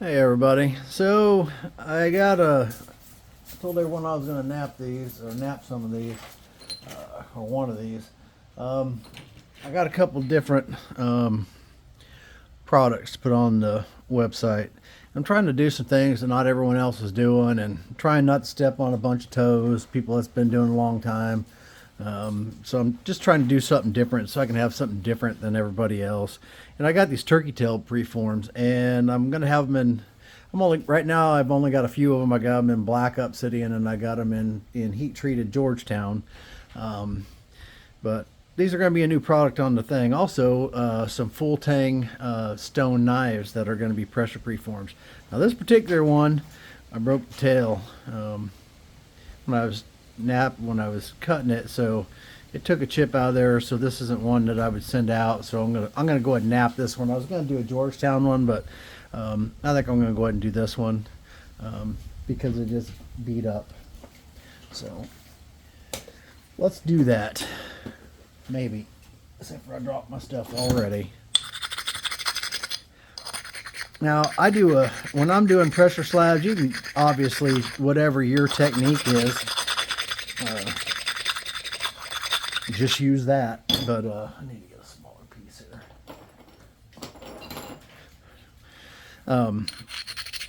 Hey everybody. So I told everyone I was gonna nap these or nap some of these or one of these. Um, I got a couple different products to put on the website. I'm trying to do some things that not everyone else is doing and trying not to step on a bunch of toes, people that's been doing a long time. So I'm just trying to do something different so I can have something different than everybody else. And I got these turkey tail preforms, and I'm gonna have them in. I'm only right now. I've only got a few of them. I got them in black obsidian, and I got them in heat treated Georgetown. But these are going to be a new product on the thing. Also, some full tang stone knives that are going to be pressure preforms. Now, this particular one, I broke the tail when I was cutting it, so it took a chip out of there. So this isn't one that I would send out. So I'm gonna go ahead and nap this one. I was gonna do a Georgetown one, but I think I'm gonna go ahead and do this one because it just beat up. So let's do that. Maybe, except for I dropped my stuff already. Now when I'm doing pressure slabs, you can obviously whatever your technique is, just use that. But I need to get a smaller piece here.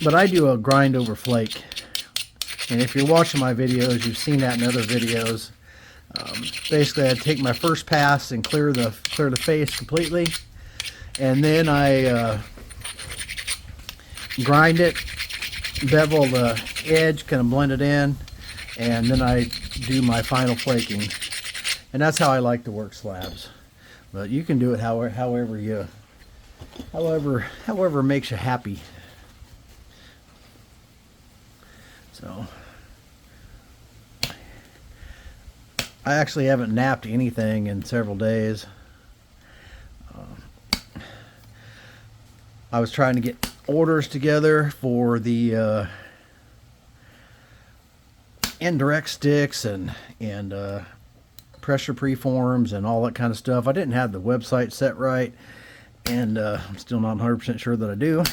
But I do a grind over flake, and if you're watching my videos, you've seen that in other videos. Basically, I take my first pass and clear the face completely, and then I grind it, bevel the edge, kind of blend it in, and then I do my final flaking. And that's how I like to work slabs. But you can do it however makes you happy. So I actually haven't napped anything in several days. I was trying to get orders together for the indirect sticks and pressure preforms and all that kind of stuff. I didn't have the website set right, and I'm still not 100% sure that I do.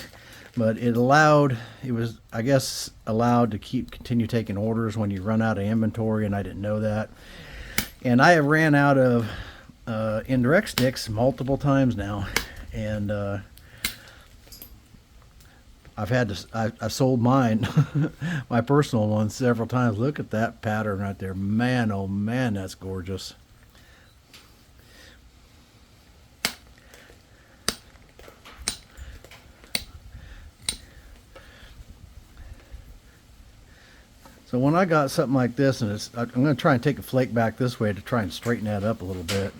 But it was, I guess, allowed to continue taking orders when you run out of inventory, and I didn't know that. And I have ran out of indirect sticks multiple times now, and I've sold mine, my personal one, several times. Look at that pattern right there, man! Oh man, that's gorgeous. So when I got something like this, and I'm going to try and take a flake back this way to try and straighten that up a little bit,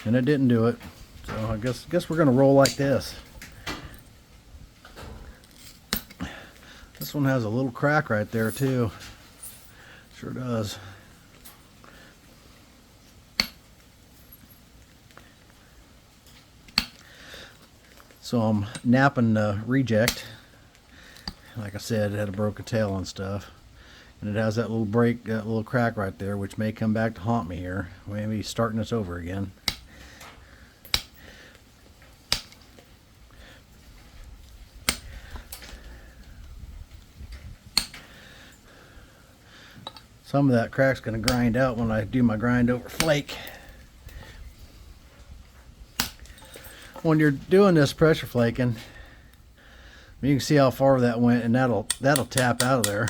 and it didn't do it. So I guess we're going to roll like this. This one has a little crack right there too. Sure does. So I'm napping the reject. Like I said, it had a broken tail and stuff, and it has that little crack right there, which may come back to haunt me here. Maybe starting this over again. Some of that crack's going to grind out when I do my grind over flake. When you're doing this pressure flaking, you can see how far that went, and that'll tap out of there.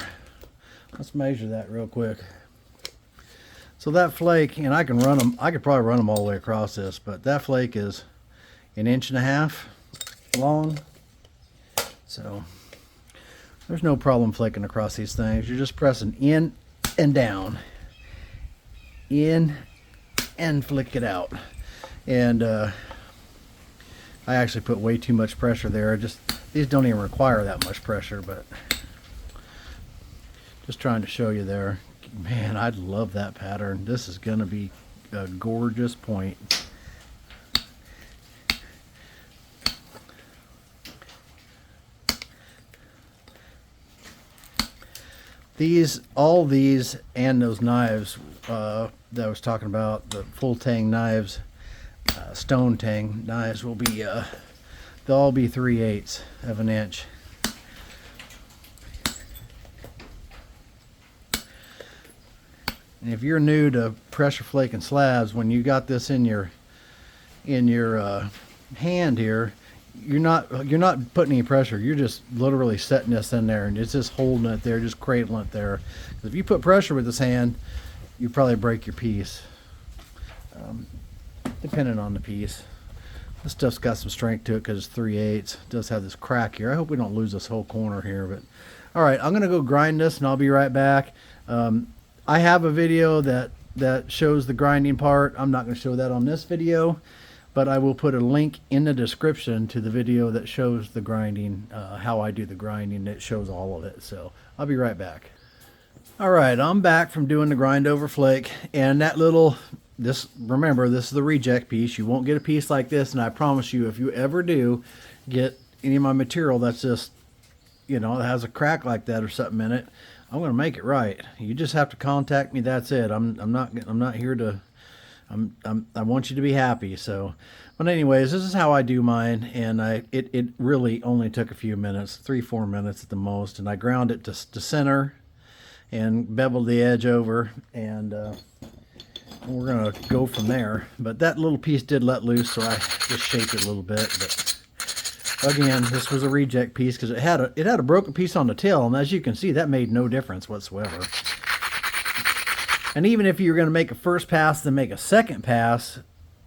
Let's measure that real quick. So that flake, and I could probably run them all the way across this, but that flake is 1.5 inches long. So there's no problem flaking across these things. You're just pressing in and down, in and flick it out. And I actually put way too much pressure there. These don't even require that much pressure, but just trying to show you there. Man, I'd love that pattern. This is gonna be a gorgeous point. All these and those knives that I was talking about, the full tang knives, stone tang knives, will be they'll all be 3/8 of an inch. And if you're new to pressure flaking slabs, when you got this in your hand here, you're not putting any pressure. You're just literally setting this in there, and it's just holding it there, just cradling it there. If you put pressure with this hand, you probably break your piece, depending on the piece. This stuff's got some strength to it because it's 3/8. It does have this crack here. I hope we don't lose this whole corner here. But all right, I'm gonna go grind this, and I'll be right back. I have a video that shows the grinding part. I'm not going to show that on this video, but I will put a link in the description to the video that shows the grinding, how I do the grinding. It shows all of it. So I'll be right back. All right, I'm back from doing the grind over flake, and that little, remember, this is the reject piece. You won't get a piece like this, and I promise you, if you ever do get any of my material that's just, you know, it has a crack like that or something in it, I'm going to make it right. You just have to contact me. That's it. I'm not here to, I want you to be happy. So, but anyways, this is how I do mine. And it really only took a few minutes, 3-4 minutes at the most. And I ground it to center and beveled the edge over, and we're going to go from there. But that little piece did let loose, so I just shaped it a little bit. But again, this was a reject piece because it had a broken piece on the tail, and as you can see, that made no difference whatsoever. And even if you were going to make a first pass, then make a second pass,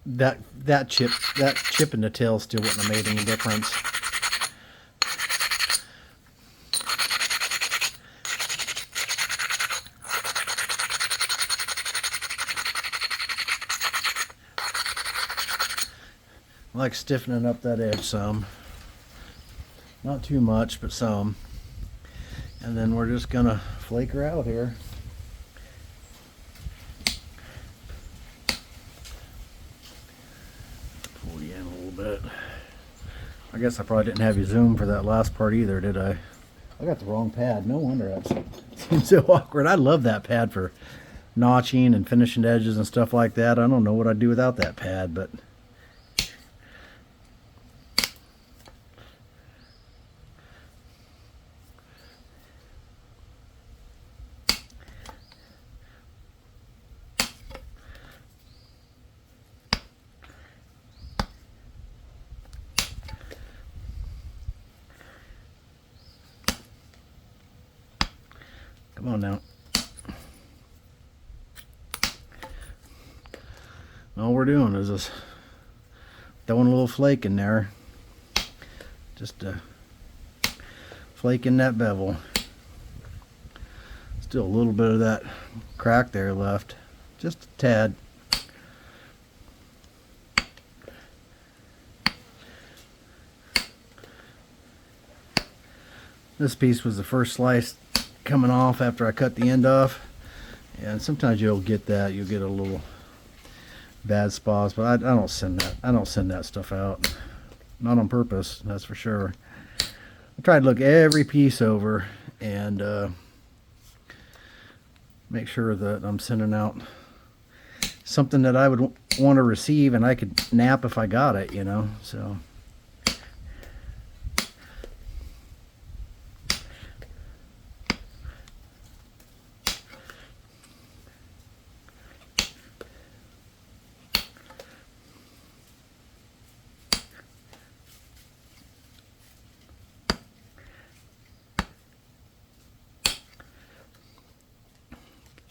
that chip in the tail still wouldn't have made any difference. I like stiffening up that edge some. Not too much, but some. And then we're just gonna flake her out here. Pull you in a little bit. I guess I probably didn't have you zoom for that last part either, did I? I got the wrong pad. No wonder that seems so awkward. I love that pad for notching and finishing edges and stuff like that. I don't know what I'd do without that pad, but come on now. All we're doing is just throwing a little flake in there. Just flake in that bevel. Still a little bit of that crack there left. Just a tad. This piece was the first slice coming off after I cut the end off, and sometimes you'll get that, you'll get a little bad spots, but I don't send that stuff out, not on purpose, that's for sure. I try to look every piece over and make sure that I'm sending out something that I would want to receive and I could nap if I got it, you know. So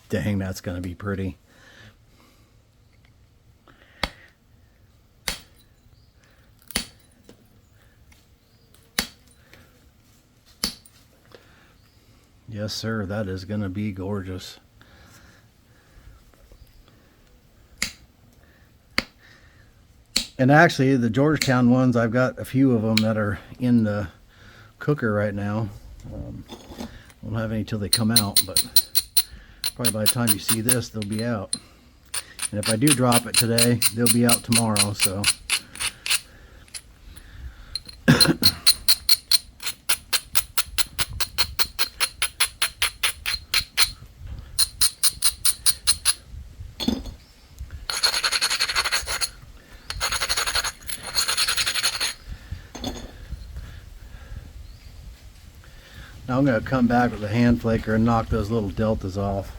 dang, that's going to be pretty. Yes, sir, that is going to be gorgeous. And actually, the Georgetown ones, I've got a few of them that are in the cooker right now. Won't have any till they come out, but probably by the time you see this, they'll be out. And if I do drop it today, they'll be out tomorrow, so. Now I'm going to come back with a hand flaker and knock those little deltas off.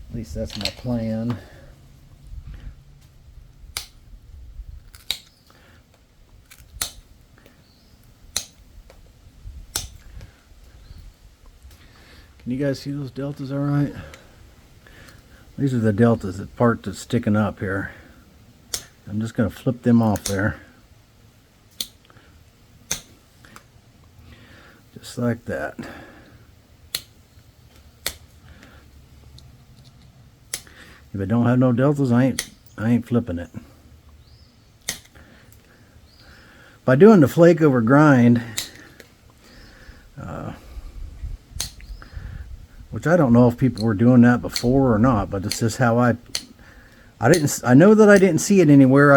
At least that's my plan. Can you guys see those deltas all right? These are the deltas, the part that's sticking up here. I'm just going to flip them off there. Just like that. If I don't have no deltas, I ain't flipping it. By doing the flake over grind, which I don't know if people were doing that before or not, but it's just how I know that I didn't see it anywhere.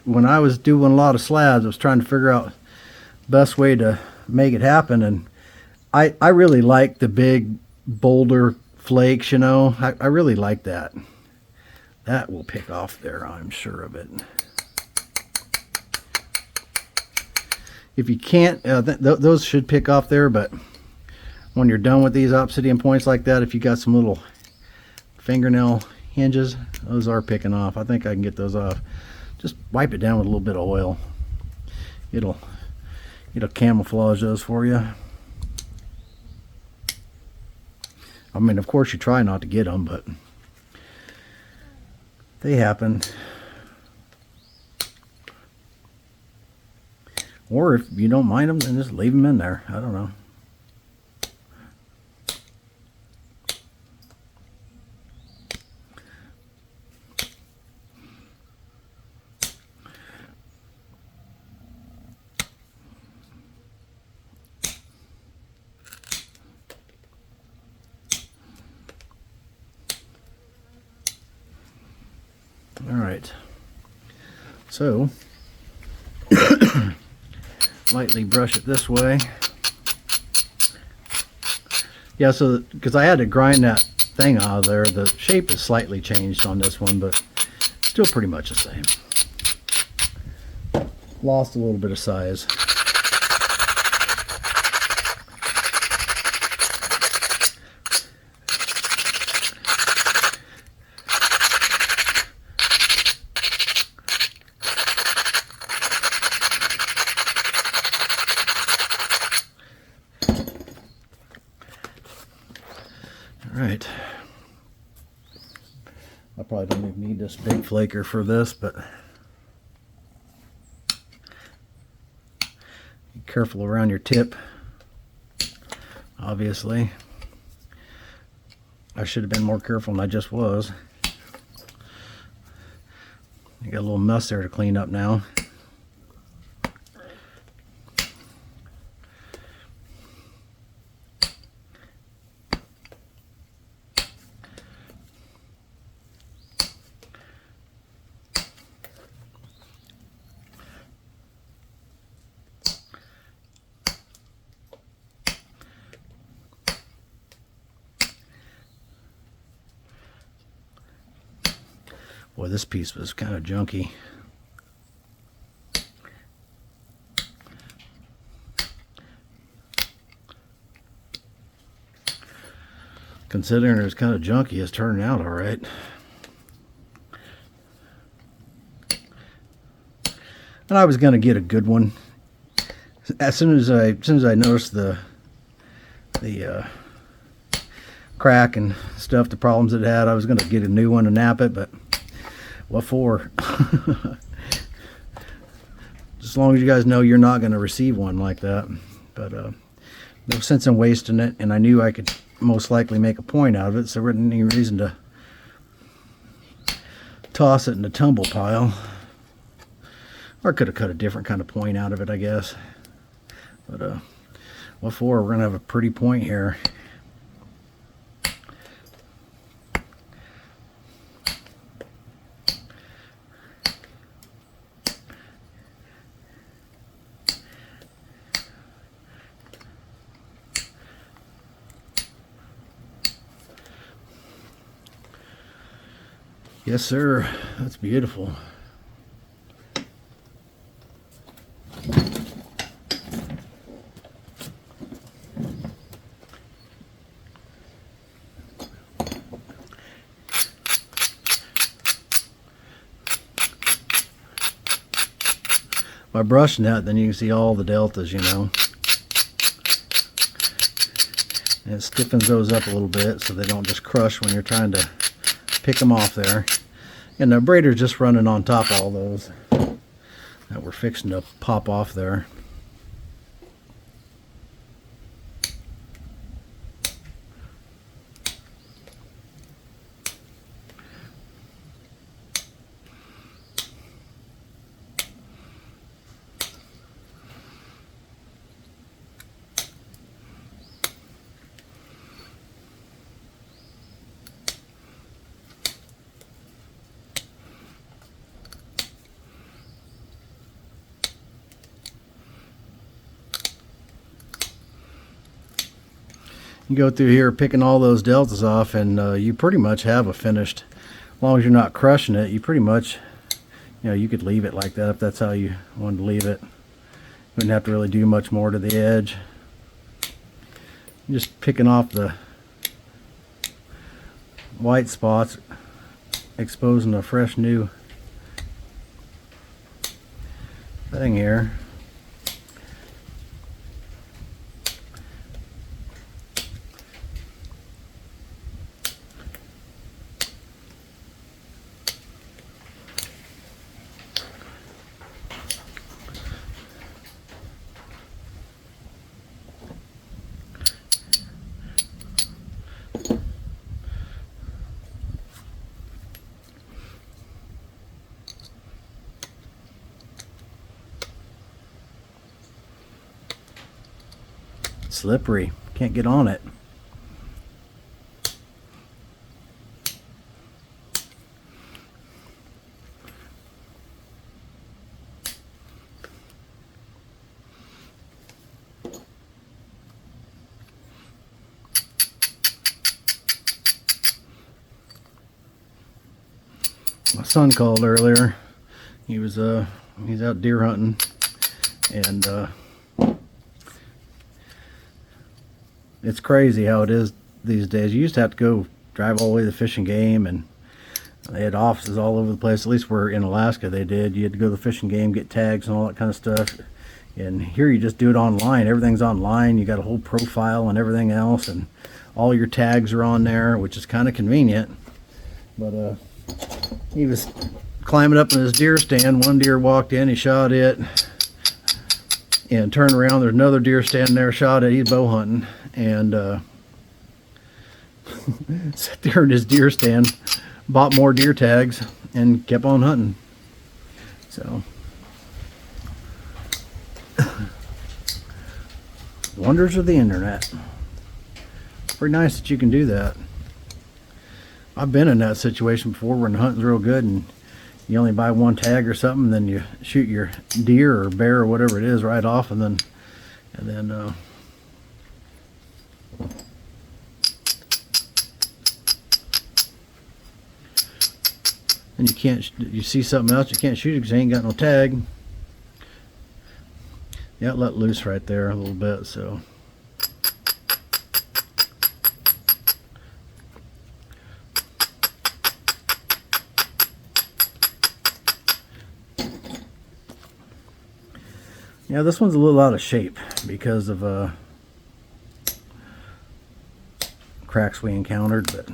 When I was doing a lot of slabs, I was trying to figure out the best way to make it happen, and I really like the big boulder flakes, you know. I really like that. That will pick off there, I'm sure of it. If you can't, those should pick off there, but when you're done with these obsidian points like that, if you got some little fingernail hinges, those are picking off. I think I can get those off. Just wipe it down with a little bit of oil. It'll camouflage those for you. I mean, of course you try not to get them, but they happen. Or if you don't mind them, then just leave them in there. I don't know. All right, so lightly brush it this way. Yeah, so because I had to grind that thing out of there, the shape is slightly changed on this one, but still pretty much the same. Lost a little bit of size. Alright, I probably don't even need this big flaker for this, but be careful around your tip, obviously. I should have been more careful than I just was. I got a little mess there to clean up now. Boy, this piece was kind of junky. Considering it was kind of junky, it's turning out all right. And I was going to get a good one. As soon as I noticed the crack and stuff, the problems it had, I was going to get a new one and nap it, but what for? As long as you guys know you're not going to receive one like that. But no sense in wasting it, and I knew I could most likely make a point out of it, so there wasn't any reason to toss it in the tumble pile. Or I could have cut a different kind of point out of it, I guess. But what for? We're going to have a pretty point here. Yes, sir. That's beautiful. by brushing that, then you can see all the deltas, you know. And it stiffens those up a little bit so they don't just crush when you're trying to pick them off there. And the braiders just running on top of all those that we're fixing to pop off there. You go through here picking all those deltas off, and you pretty much have a finished. As long as you're not crushing it, you pretty much, you know, you could leave it like that if that's how you wanted to leave it. You wouldn't have to really do much more to the edge. Just picking off the white spots, exposing a fresh new thing here. Slippery, can't get on it. My son called earlier. He's out deer hunting, and it's crazy how it is these days. You used to have to go drive all the way to the fishing game, and they had offices all over the place. At least where in Alaska they did. You had to go to the fishing game, get tags and all that kind of stuff. And here you just do it online. Everything's online. You got a whole profile and everything else, and all your tags are on there, which is kind of convenient. But he was climbing up in his deer stand. One deer walked in, he shot it, and turned around. There's another deer standing there, shot it. He's bow hunting, and sat there in his deer stand, bought more deer tags, and kept on hunting. So wonders of the internet. Pretty nice that you can do that. I've been in that situation before when hunting's real good and you only buy one tag or something, and then you shoot your deer or bear or whatever it is right off, and then and you can't, you see something else, you can't shoot it because you ain't got no tag. Yeah, it let loose right there a little bit, so. Yeah, this one's a little out of shape because of cracks we encountered, but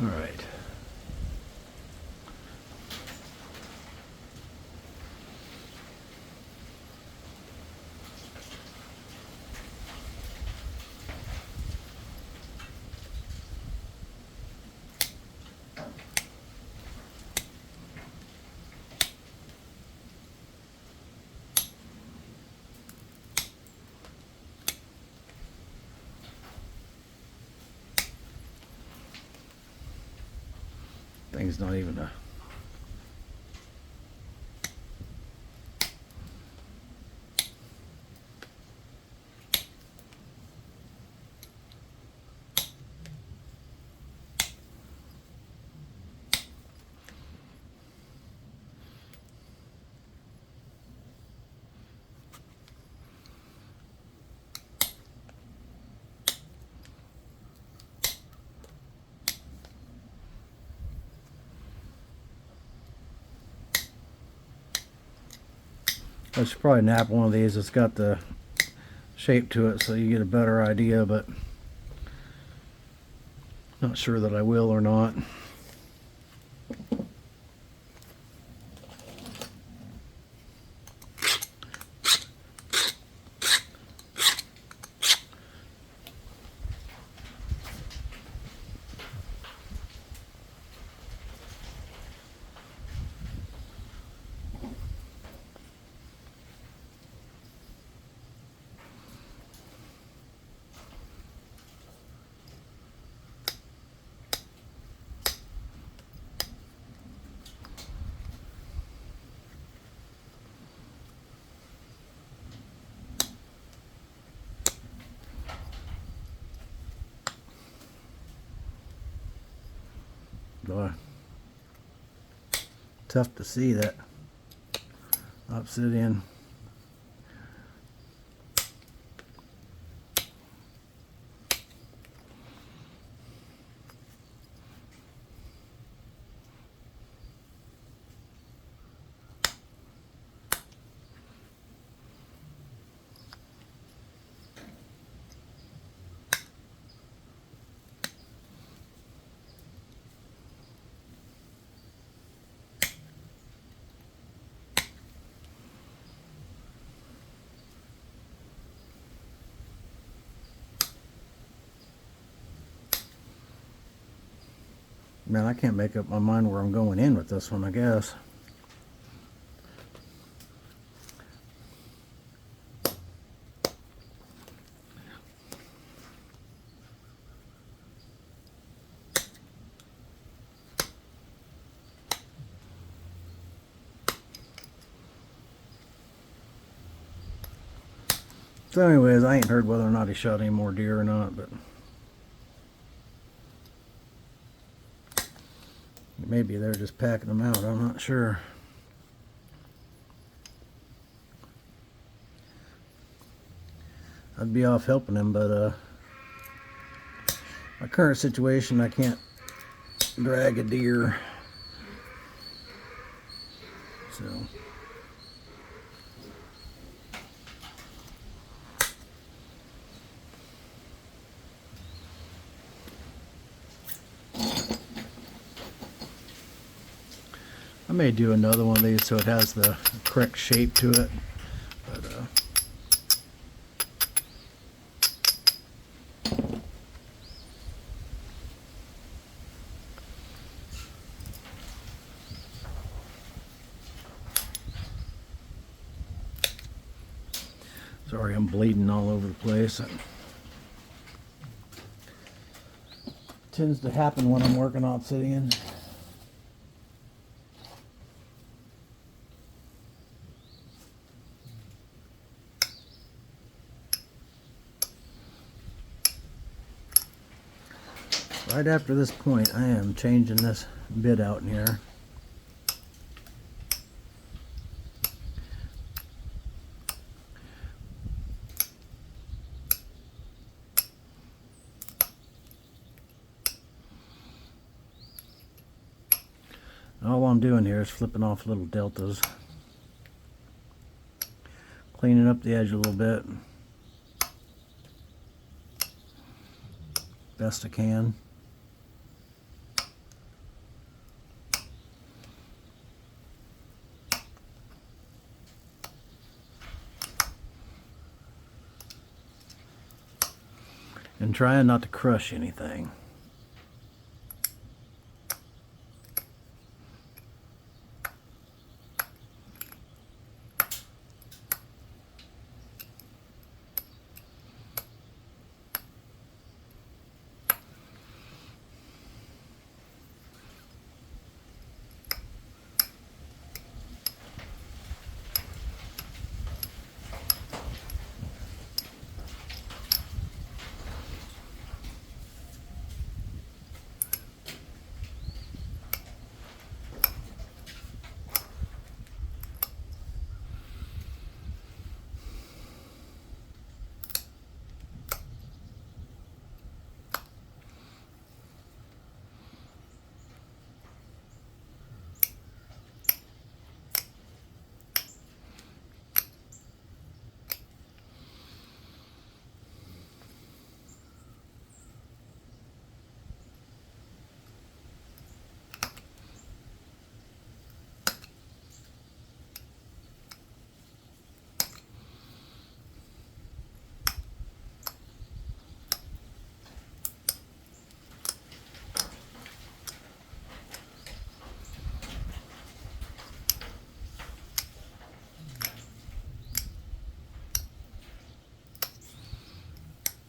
all right. Thing's not even a I should probably nap one of these. It's got the shape to it so you get a better idea, but not sure that I will or not. Boy, tough to see that obsidian. Man, I can't make up my mind where I'm going in with this one, I guess. So anyways, I ain't heard whether or not he shot any more deer or not, but maybe they're just packing them out. I'm not sure. I'd be off helping him, but my current situation, I can't drag a deer. So I may do another one of these so it has the correct shape to it, but sorry, I'm bleeding all over the place. It tends to happen when I'm working on obsidian. Right after this point, I am changing this bit out in here. All I'm doing here is flipping off little deltas, cleaning up the edge a little bit, best I can. And trying not to crush anything.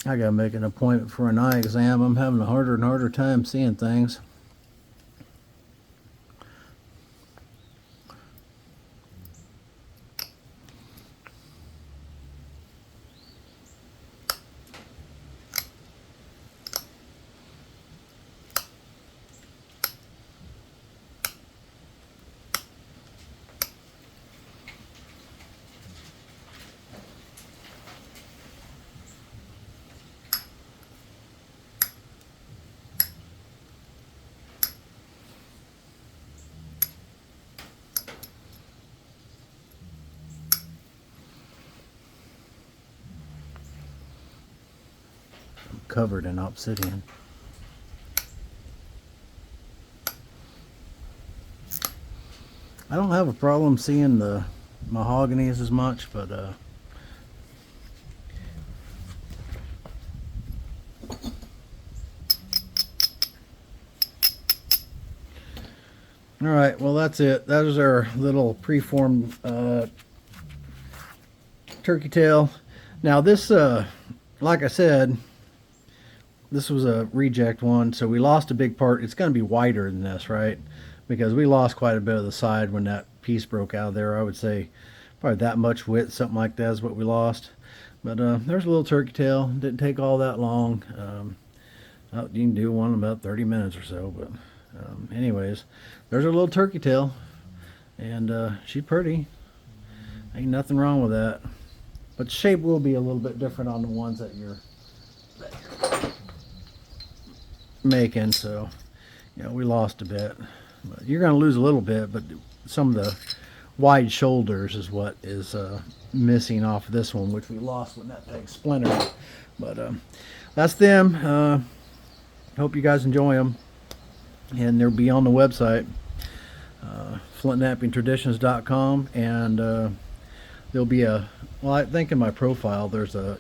I gotta make an appointment for an eye exam. I'm having a harder and harder time seeing things. Covered in obsidian. I don't have a problem seeing the mahoganies as much, but all right, well that's it. That is our little preformed turkey tail. Now this, like I said, this was a reject one, so we lost a big part. It's going to be wider than this, right? Because we lost quite a bit of the side when that piece broke out of there. I would say probably that much width, something like that is what we lost. But there's a little turkey tail. Didn't take all that long. You can do one in about 30 minutes or so. But anyways, there's our little turkey tail. And she's pretty. Ain't nothing wrong with that. But the shape will be a little bit different on the ones that you're making, so we lost a bit, but you're going to lose a little bit, but some of the wide shoulders is what is missing off of this one, which we lost when that thing splintered. But that's them. Hope you guys enjoy them, and they'll be on the website, flintknappingtraditions.com, and there'll be well, I think in my profile there's a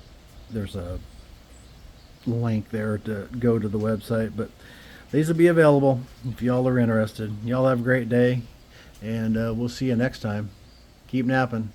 link there to go to the website, but these will be available if y'all are interested. Y'all have a great day, and we'll see you next time. Keep napping.